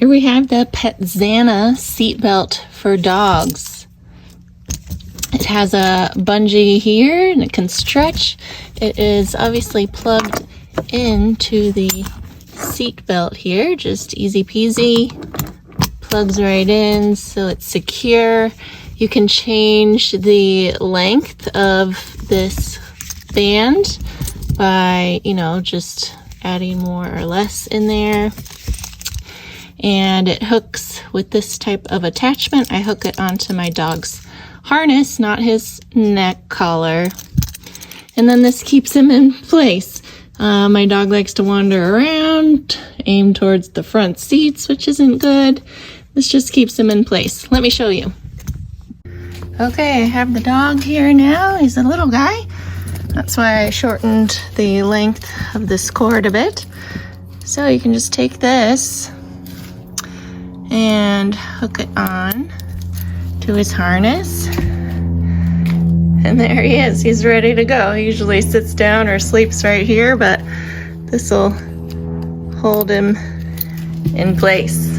Here we have the Petzana seatbelt for dogs. It has a bungee here and it can stretch. It is obviously plugged into the seatbelt here, just easy peasy. Plugs right in so it's secure. You can change the length of this band by, just adding more or less in there. And it hooks with this type of attachment. I hook it onto my dog's harness, not his neck collar. And then this keeps him in place. My dog likes to wander around, aim towards the front seats, which isn't good. This just keeps him in place. Let me show you. Okay, I have the dog here now. He's a little guy. That's why I shortened the length of this cord a bit. So you can just take this and hook it on to his harness. And there he is. He's ready to go. He usually sits down or sleeps right here, but this will hold him in place.